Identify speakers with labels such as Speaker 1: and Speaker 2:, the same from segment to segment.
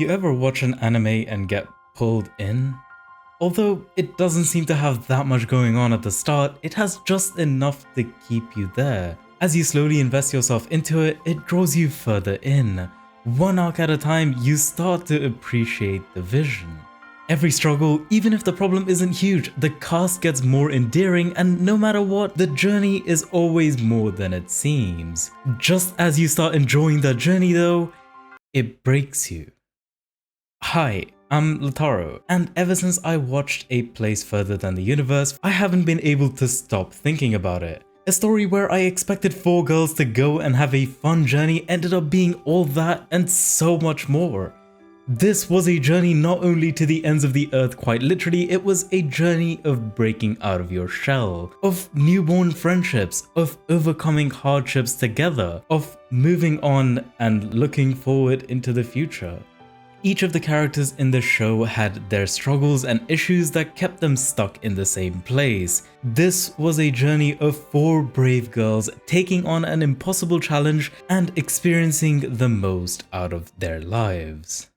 Speaker 1: You ever watch an anime and get pulled in? Although it doesn't seem to have that much going on at the start, it has just enough to keep you there. As you slowly invest yourself into it, it draws you further in. One arc at a time, you start to appreciate the vision. Every struggle, even if the problem isn't huge, the cast gets more endearing, and no matter what, the journey is always more than it seems. Just as you start enjoying the journey though, it breaks you. Hi, I'm Lataro, and ever since I watched A Place Further Than the Universe, I haven't been able to stop thinking about it. A story where I expected 4 girls to go and have a fun journey ended up being all that and so much more. This was a journey not only to the ends of the earth, quite literally, it was a journey of breaking out of your shell, of newborn friendships, of overcoming hardships together, of moving on and looking forward into the future. Each of the characters in the show had their struggles and issues that kept them stuck in the same place. This was a journey of 4 brave girls taking on an impossible challenge and experiencing the most out of their lives.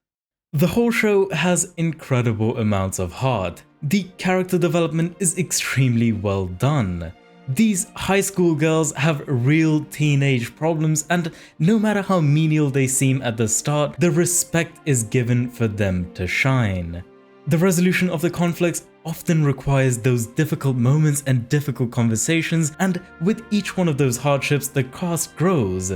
Speaker 1: The whole show has incredible amounts of heart. The character development is extremely well done. These high school girls have real teenage problems, and no matter how menial they seem at the start, the respect is given for them to shine. The resolution of the conflicts often requires those difficult moments and difficult conversations, and with each one of those hardships, the cast grows.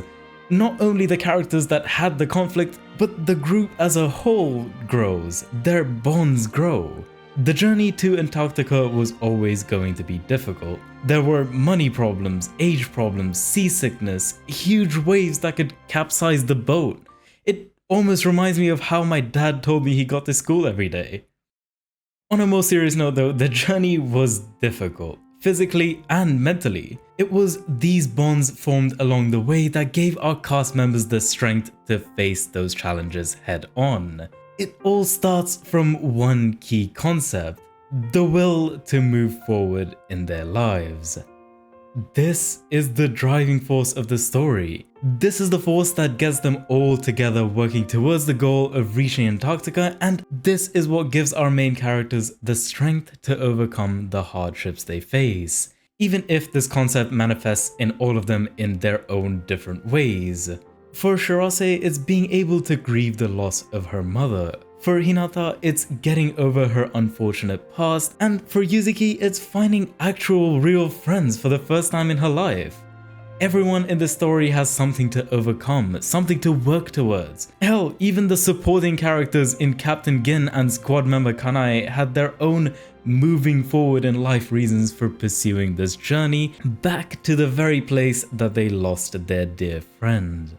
Speaker 1: Not only the characters that had the conflict, but the group as a whole grows. Their bonds grow. The journey to Antarctica was always going to be difficult. There were money problems, age problems, seasickness, huge waves that could capsize the boat. It almost reminds me of how my dad told me he got to school every day. On a more serious note though, the journey was difficult, physically and mentally. It was these bonds formed along the way that gave our cast members the strength to face those challenges head on. It all starts from one key concept: the will to move forward in their lives. This is the driving force of the story. This is the force that gets them all together working towards the goal of reaching Antarctica, and this is what gives our main characters the strength to overcome the hardships they face, even if this concept manifests in all of them in their own different ways. For Shirase, it's being able to grieve the loss of her mother. For Hinata, it's getting over her unfortunate past, and for Yuzuki, it's finding actual real friends for the first time in her life. Everyone in the story has something to overcome, something to work towards. Hell, even the supporting characters in Captain Gin and squad member Kanae had their own moving forward in life reasons for pursuing this journey back to the very place that they lost their dear friend.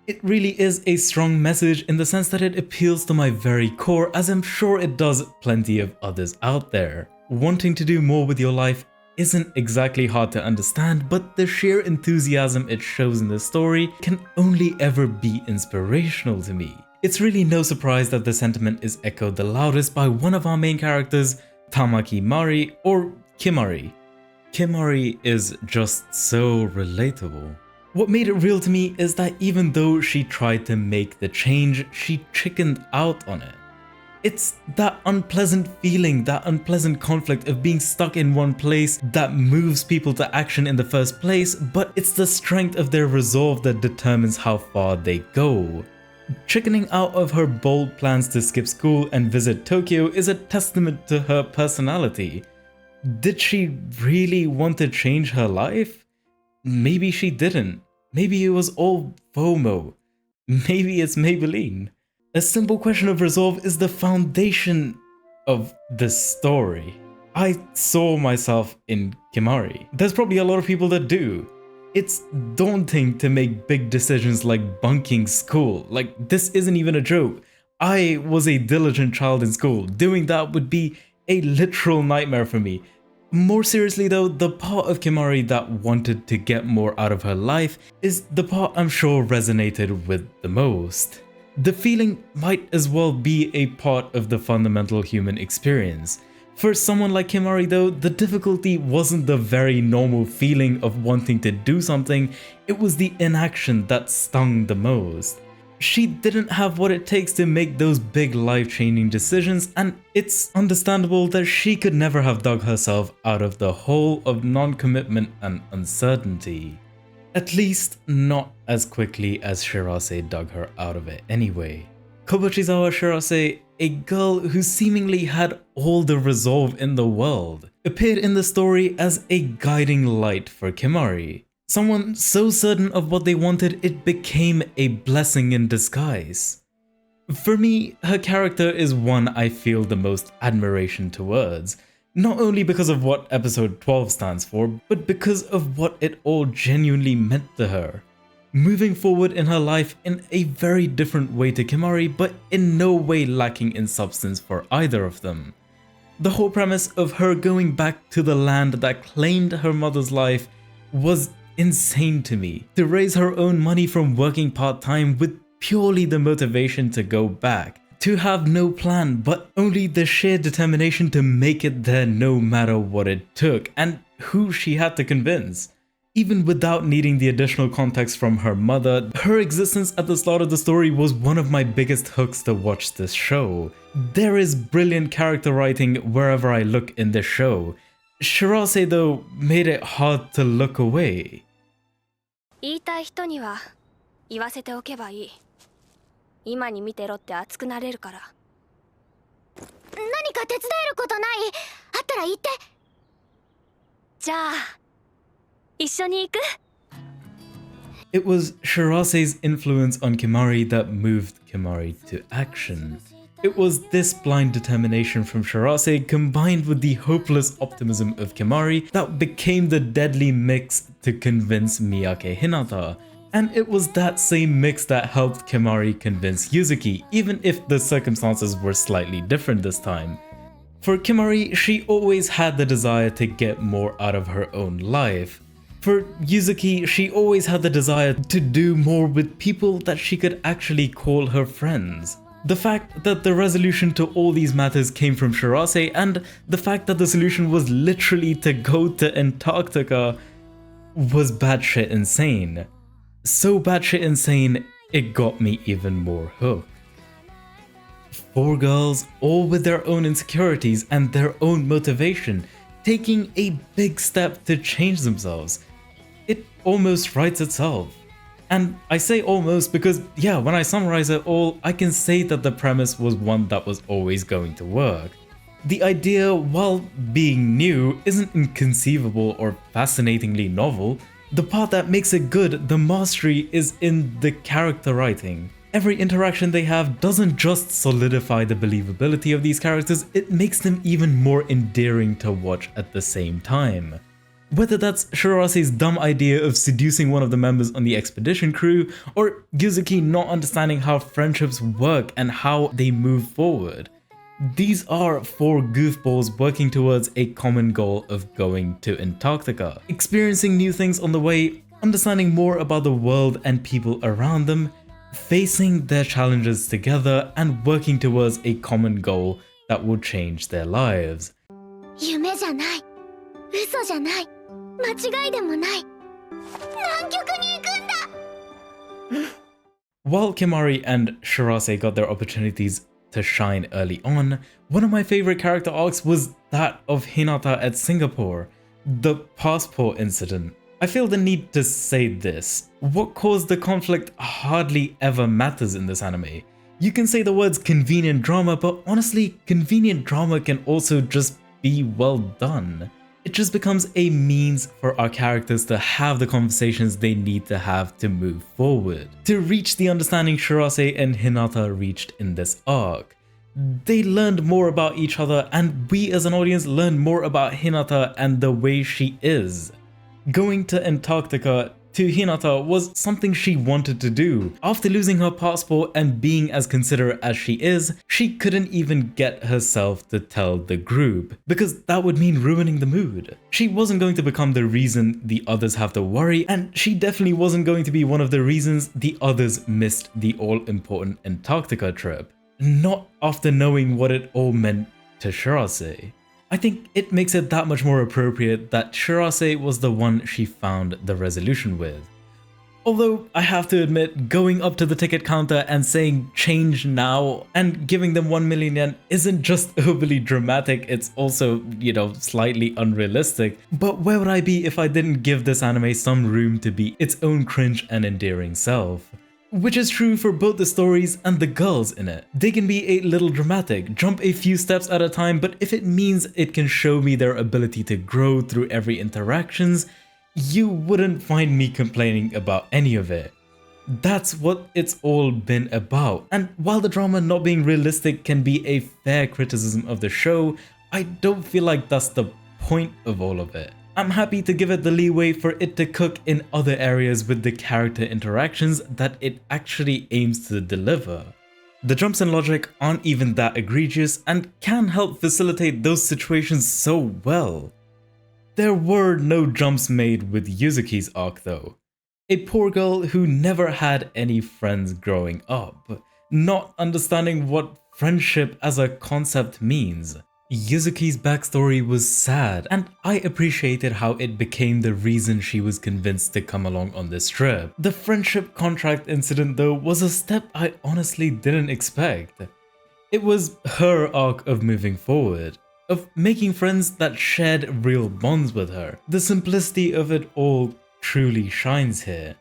Speaker 1: It really is a strong message in the sense that it appeals to my very core, as I'm sure it does plenty of others out there. Wanting to do more with your life isn't exactly hard to understand, but the sheer enthusiasm it shows in the story can only ever be inspirational to me. It's really no surprise that the sentiment is echoed the loudest by one of our main characters, Tamaki Mari, or Kimari. Kimari is just so relatable. What made it real to me is that even though she tried to make the change, she chickened out on it. It's that unpleasant feeling, that unpleasant conflict of being stuck in one place that moves people to action in the first place, but it's the strength of their resolve that determines how far they go. Chickening out of her bold plans to skip school and visit Tokyo is a testament to her personality. Did she really want to change her life? Maybe she didn't. Maybe it was all FOMO. Maybe it's Maybelline. A simple question of resolve is the foundation of this story. I saw myself in Kimari. There's probably a lot of people that do. It's daunting to make big decisions like bunking school. Like, this isn't even a joke. I was a diligent child in school. Doing that would be a literal nightmare for me. More seriously though, the part of Kimari that wanted to get more out of her life is the part I'm sure resonated with the most. The feeling might as well be a part of the fundamental human experience. For someone like Kimari though, the difficulty wasn't the very normal feeling of wanting to do something, it was the inaction that stung the most. She didn't have what it takes to make those big life-changing decisions, and it's understandable that she could never have dug herself out of the hole of non-commitment and uncertainty. At least not as quickly as Shirase dug her out of it anyway. Kobachizawa Shirase, a girl who seemingly had all the resolve in the world, appeared in the story as a guiding light for Kimari. Someone so certain of what they wanted it became a blessing in disguise. For me, her character is one I feel the most admiration towards, not only because of what episode 12 stands for, but because of what it all genuinely meant to her. Moving forward in her life in a very different way to Kimari, but in no way lacking in substance for either of them. The whole premise of her going back to the land that claimed her mother's life was insane to me. To raise her own money from working part-time with purely the motivation to go back. To have no plan but only the sheer determination to make it there no matter what it took and who she had to convince. Even without needing the additional context from her mother, her existence at the start of the story was one of my biggest hooks to watch this show. There is brilliant character writing wherever I look in this show. Shirase though made it hard to look away.
Speaker 2: 言いたい人には言わせておけばいい。今に見てろって熱くなれるから。何か手伝えることない？あったら言って。じゃあ一緒に行く？
Speaker 1: It was Shirase's influence on Kimari that moved Kimari to action. It was this blind determination from Shirase combined with the hopeless optimism of Kimari that became the deadly mix to convince Miyake Hinata. And it was that same mix that helped Kimari convince Yuzuki, even if the circumstances were slightly different this time. For Kimari, she always had the desire to get more out of her own life. For Yuzuki, she always had the desire to do more with people that she could actually call her friends. The fact that the resolution to all these matters came from Shirase, and the fact that the solution was literally to go to Antarctica, was batshit insane. So batshit insane, it got me even more hooked. 4 girls, all with their own insecurities and their own motivation, taking a big step to change themselves. It almost writes itself. And I say almost because, yeah, when I summarize it all, I can say that the premise was one that was always going to work. The idea, while being new, isn't inconceivable or fascinatingly novel. The part that makes it good, the mastery, is in the character writing. Every interaction they have doesn't just solidify the believability of these characters, it makes them even more endearing to watch at the same time. Whether that's Shirase's dumb idea of seducing one of the members on the expedition crew, or Yuzuki not understanding how friendships work and how they move forward. These are 4 goofballs working towards a common goal of going to Antarctica, experiencing new things on the way, understanding more about the world and people around them, facing their challenges together, and working towards a common goal that will change their lives.
Speaker 2: 夢じゃない、嘘じゃない、間違いでもない。南極に行くんだ。
Speaker 1: While Kimari and Shirase got their opportunities to shine early on, one of my favorite character arcs was that of Hinata at Singapore, the passport incident. I feel the need to say this. What caused the conflict hardly ever matters in this anime. You can say the words convenient drama, but honestly, convenient drama can also just be well done. It just becomes a means for our characters to have the conversations they need to have to move forward, to reach the understanding Shirase and Hinata reached in this arc. They learned more about each other, and we as an audience learned more about Hinata and the way she is. Going to Antarctica to Hinata was something she wanted to do. After losing her passport and being as considerate as she is, she couldn't even get herself to tell the group, because that would mean ruining the mood. She wasn't going to become the reason the others have to worry, and she definitely wasn't going to be one of the reasons the others missed the all-important Antarctica trip. Not after knowing what it all meant to Shirase. I think it makes it that much more appropriate that Shirase was the one she found the resolution with. Although I have to admit, going up to the ticket counter and saying change now and giving them 1 million yen isn't just overly dramatic, it's also, slightly unrealistic. But where would I be if I didn't give this anime some room to be its own cringe and endearing self? Which is true for both the stories and the girls in it. They can be a little dramatic, jump a few steps at a time, but if it means it can show me their ability to grow through every interactions, you wouldn't find me complaining about any of it. That's what it's all been about. And while the drama not being realistic can be a fair criticism of the show, I don't feel like that's the point of all of it. I'm happy to give it the leeway for it to cook in other areas with the character interactions that it actually aims to deliver. The jumps in logic aren't even that egregious and can help facilitate those situations so well. There were no jumps made with Yuzuki's arc though. A poor girl who never had any friends growing up, not understanding what friendship as a concept means. Yuzuki's backstory was sad, and I appreciated how it became the reason she was convinced to come along on this trip. The friendship contract incident though was a step I honestly didn't expect. It was her arc of moving forward, of making friends that shared real bonds with her. The simplicity of it all truly shines here.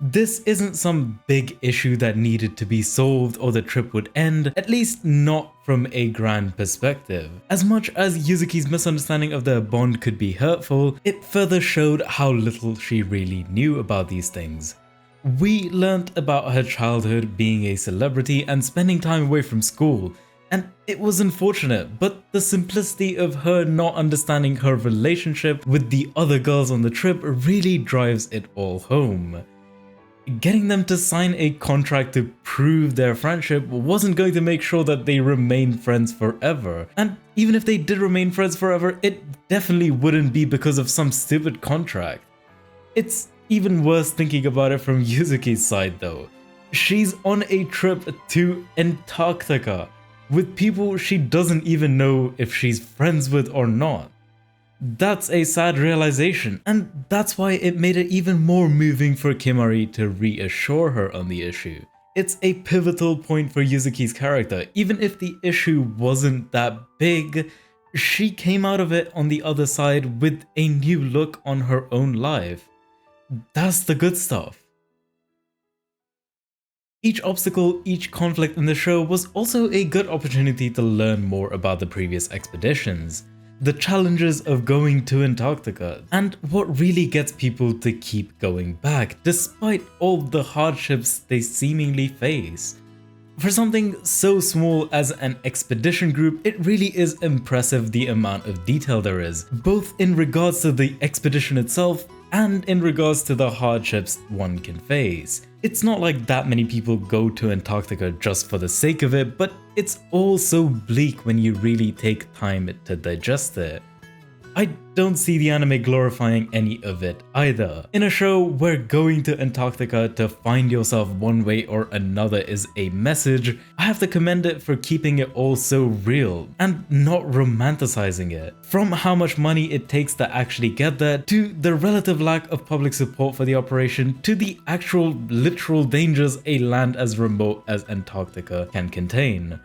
Speaker 1: This isn't some big issue that needed to be solved or the trip would end, at least not from a grand perspective. As much as Yuzuki's misunderstanding of their bond could be hurtful, it further showed how little she really knew about these things. We learnt about her childhood being a celebrity and spending time away from school, and it was unfortunate, but the simplicity of her not understanding her relationship with the other girls on the trip really drives it all home. Getting them to sign a contract to prove their friendship wasn't going to make sure that they remained friends forever. And even if they did remain friends forever, it definitely wouldn't be because of some stupid contract. It's even worse thinking about it from Yuzuki's side though. She's on a trip to Antarctica with people she doesn't even know if she's friends with or not. That's a sad realization, and that's why it made it even more moving for Kimari to reassure her on the issue. It's a pivotal point for Yuzuki's character. Even if the issue wasn't that big, she came out of it on the other side with a new look on her own life. That's the good stuff. Each obstacle, each conflict in the show was also a good opportunity to learn more about the previous expeditions, the challenges of going to Antarctica, and what really gets people to keep going back despite all the hardships they seemingly face. For something so small as an expedition group, it really is impressive the amount of detail there is, both in regards to the expedition itself and in regards to the hardships one can face. It's not like that many people go to Antarctica just for the sake of it, but it's all so bleak when you really take time to digest it. I don't see the anime glorifying any of it either. In a show where going to Antarctica to find yourself one way or another is a message, I have to commend it for keeping it all so real and not romanticizing it. From how much money it takes to actually get there, to the relative lack of public support for the operation, to the actual literal dangers a land as remote as Antarctica can contain.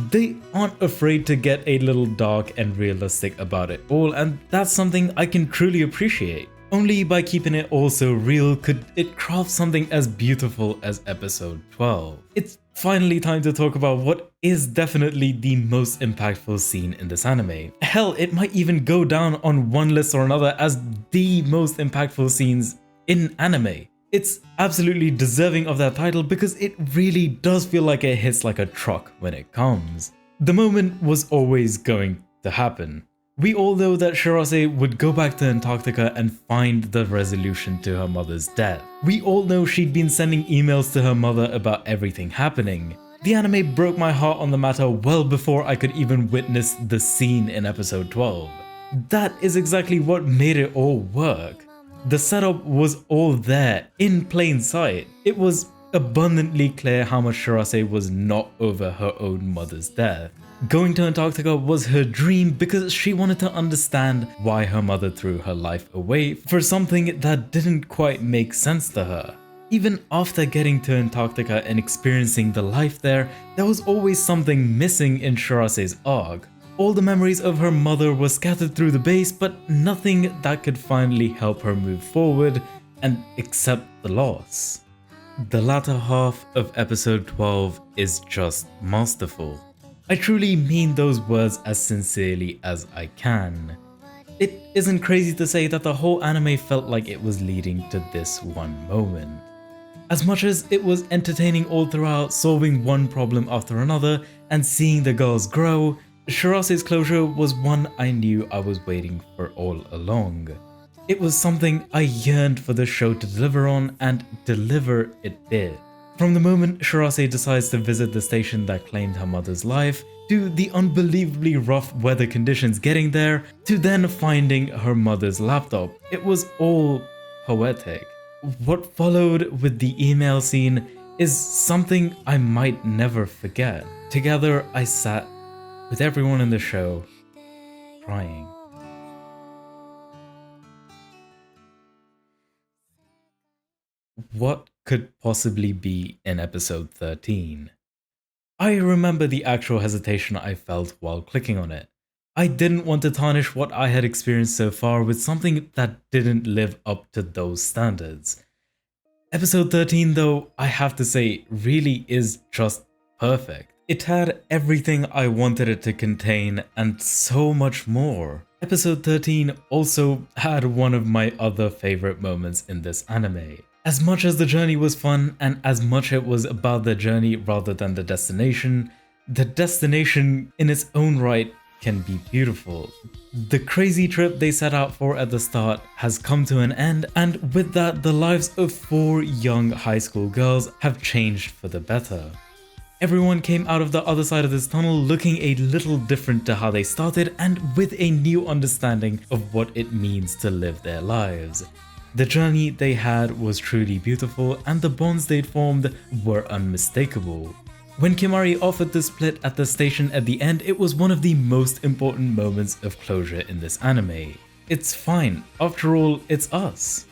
Speaker 1: They aren't afraid to get a little dark and realistic about it all, and that's something I can truly appreciate. Only by keeping it all so real could it craft something as beautiful as episode 12. It's finally time to talk about what is definitely the most impactful scene in this anime. Hell, it might even go down on one list or another as the most impactful scenes in anime. It's absolutely deserving of that title because it really does feel like it hits like a truck when it comes. The moment was always going to happen. We all know that Shirase would go back to Antarctica and find the resolution to her mother's death. We all know she'd been sending emails to her mother about everything happening. The anime broke my heart on the matter well before I could even witness the scene in episode 12. That is exactly what made it all work. The setup was all there, in plain sight. It was abundantly clear how much Shirase was not over her own mother's death. Going to Antarctica was her dream because she wanted to understand why her mother threw her life away for something that didn't quite make sense to her. Even after getting to Antarctica and experiencing the life there was always something missing in Shirase's arc. All the memories of her mother were scattered through the base, but nothing that could finally help her move forward and accept the loss. The latter half of episode 12 is just masterful. I truly mean those words as sincerely as I can. It isn't crazy to say that the whole anime felt like it was leading to this one moment. As much as it was entertaining all throughout, solving one problem after another and seeing the girls grow, Shirase's closure was one I knew I was waiting for all along. It was something I yearned for the show to deliver on, and deliver it did. From the moment Shirase decides to visit the station that claimed her mother's life, to the unbelievably rough weather conditions getting there, to then finding her mother's laptop, it was all poetic. What followed with the email scene is something I might never forget. Together I sat with everyone in the show, crying. What could possibly be in episode 13? I remember the actual hesitation I felt while clicking on it. I didn't want to tarnish what I had experienced so far with something that didn't live up to those standards. Episode 13, though, I have to say, really is just perfect. It had everything I wanted it to contain and so much more. Episode 13 also had one of my other favorite moments in this anime. As much as the journey was fun, and as much it was about the journey rather than the destination in its own right can be beautiful. The crazy trip they set out for at the start has come to an end, and with that, the lives of 4 young high school girls have changed for the better. Everyone came out of the other side of this tunnel looking a little different to how they started, and with a new understanding of what it means to live their lives. The journey they had was truly beautiful, and the bonds they'd formed were unmistakable. When Kimari offered the split at the station at the end, it was one of the most important moments of closure in this anime. It's fine, after all, it's us.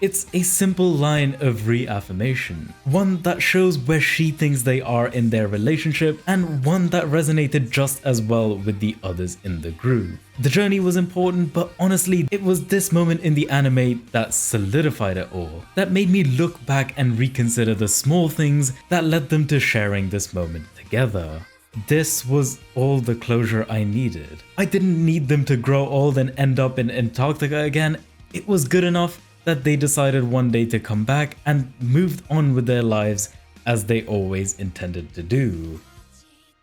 Speaker 1: It's a simple line of reaffirmation, one that shows where she thinks they are in their relationship, and one that resonated just as well with the others in the group. The journey was important, but honestly, it was this moment in the anime that solidified it all, that made me look back and reconsider the small things that led them to sharing this moment together. This was all the closure I needed. I didn't need them to grow old and end up in Antarctica again. It was good enough that they decided one day to come back and moved on with their lives as they always intended to do.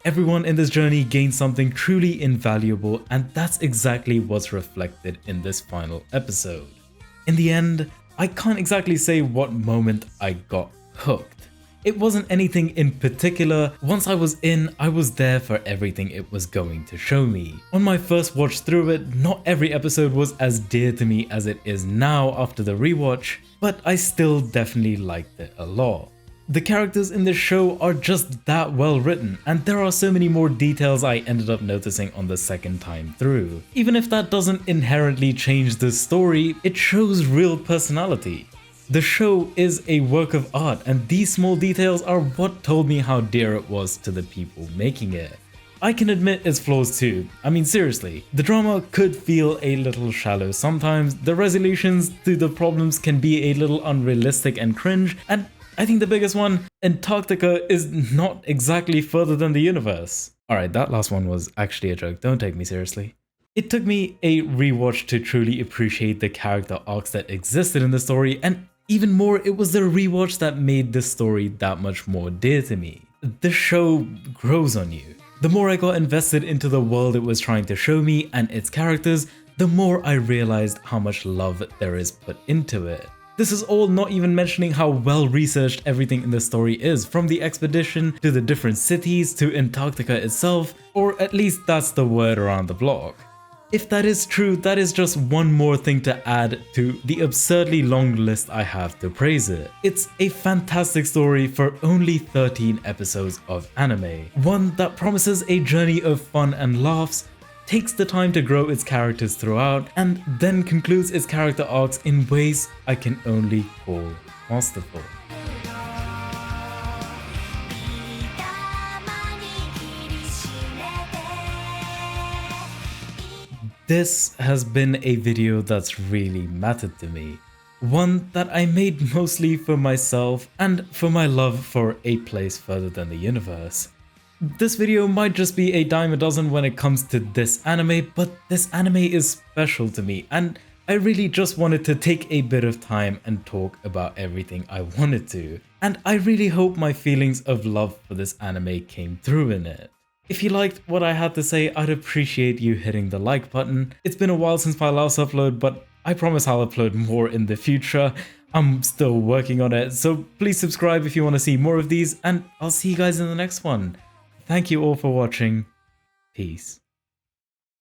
Speaker 1: Everyone in this journey gained something truly invaluable, and that's exactly what's reflected in this final episode. In the end, I can't exactly say what moment I got hooked. It wasn't anything in particular. Once I was in, I was there for everything it was going to show me. On my first watch through it, not every episode was as dear to me as it is now after the rewatch, but I still definitely liked it a lot. The characters in this show are just that well written, and there are so many more details I ended up noticing on the second time through. Even if that doesn't inherently change the story, it shows real personality. The show is a work of art, and these small details are what told me how dear it was to the people making it. I can admit its flaws too. I mean, seriously, the drama could feel a little shallow sometimes, the resolutions to the problems can be a little unrealistic and cringe, and I think the biggest one, Antarctica is not exactly further than the universe. Alright, that last one was actually a joke, don't take me seriously. It took me a rewatch to truly appreciate the character arcs that existed in the story, and even more, it was the rewatch that made this story that much more dear to me. The show grows on you. The more I got invested into the world it was trying to show me and its characters, the more I realized how much love there is put into it. This is all not even mentioning how well researched everything in the story is, from the expedition to the different cities to Antarctica itself, or at least that's the word around the block. If that is true, that is just one more thing to add to the absurdly long list I have to praise it. It's a fantastic story for only 13 episodes of anime, one that promises a journey of fun and laughs, takes the time to grow its characters throughout, and then concludes its character arcs in ways I can only call masterful. This has been a video that's really mattered to me. One that I made mostly for myself and for my love for A Place Further Than the Universe. This video might just be a dime a dozen when it comes to this anime, but this anime is special to me and I really just wanted to take a bit of time and talk about everything I wanted to. And I really hope my feelings of love for this anime came through in it. If you liked what I had to say, I'd appreciate you hitting the like button. It's been a while since my last upload, but I promise I'll upload more in the future. I'm still working on it, so please subscribe if you want to see more of these, and I'll see you guys in the next one. Thank you all for watching. Peace.